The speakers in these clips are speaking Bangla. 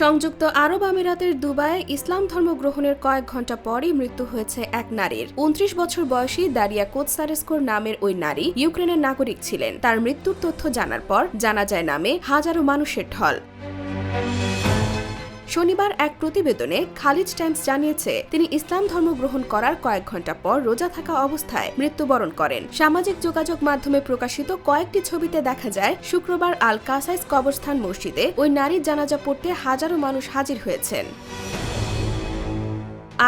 সংযুক্ত আরব আমিরাতের দুবাইয়ে ইসলাম ধর্ম গ্রহণের কয়েক ঘণ্টা পরই মৃত্যু হয়েছে এক নারীর। ২৯ বছর বয়সী দারিয়া কোতসারেস্কোর নামের ওই নারী ইউক্রেনের নাগরিক ছিলেন। তার মৃত্যুর তথ্য জানার পর জানাজায় নামে হাজারো মানুষের ঢল। শনিবার এক প্রতিবেদনে খালিজ টাইমস জানিয়েছে, তিনি ইসলাম ধর্ম গ্রহণ করার কয়েক ঘণ্টা পর রোজা থাকা অবস্থায় মৃত্যুবরণ করেন। সামাজিক যোগাযোগ মাধ্যমে প্রকাশিত কয়েকটি ছবিতে দেখা যায়, শুক্রবার আল কাসাইস কবরস্থান মসজিদে ওই নারীর জানাজা পড়তে হাজারো মানুষ হাজির হয়েছেন।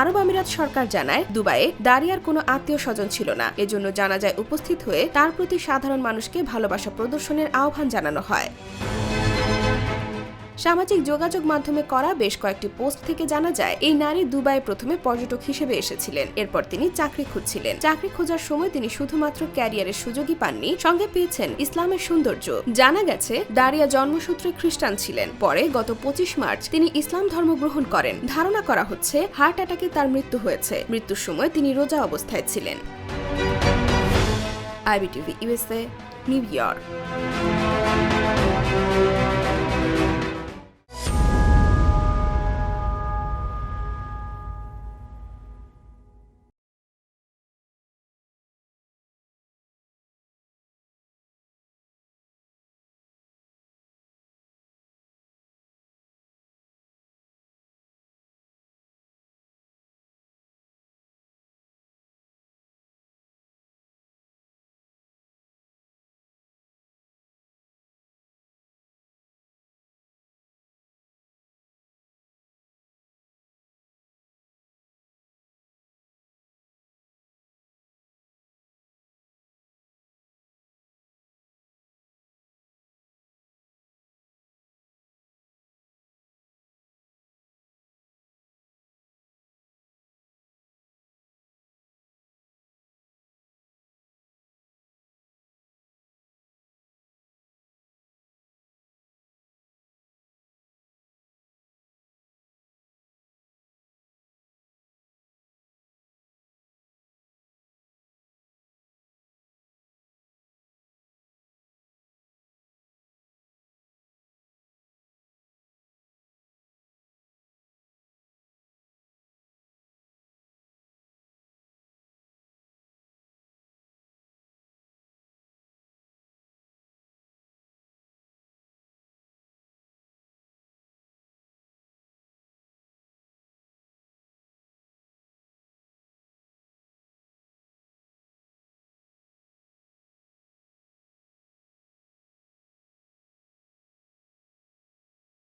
আরব আমিরাত সরকার জানায়, দুবাইয়ে দারিয়ার কোনো আত্মীয় স্বজন ছিল না। এজন্য জানাজায় উপস্থিত হয়ে তার প্রতি সাধারণ মানুষকে ভালোবাসা প্রদর্শনের আহ্বান জানানো হয়। সামাজিক যোগাযোগ মাধ্যমে করা বেশ কয়েকটি পোস্ট থেকে জানা যায়, এই নারী দুবাইয়ে প্রথমে পর্যটক হিসেবে এসেছিলেন। এরপর তিনি চাকরি খুঁজছিলেন। চাকরি খোঁজার সময় তিনি শুধুমাত্র ক্যারিয়ারের সুযোগই পাননি, সঙ্গে পেয়েছেন ইসলামের সৌন্দর্য। জানা গেছে, দারিয়া জন্মসূত্রে খ্রিস্টান ছিলেন। পরে গত ২৫ মার্চ তিনি ইসলাম ধর্ম গ্রহণ করেন। ধারণা করা হচ্ছে হার্ট অ্যাটাকে তার মৃত্যু হয়েছে। মৃত্যুর সময় তিনি রোজা অবস্থায় ছিলেন। IBTV USA, new York.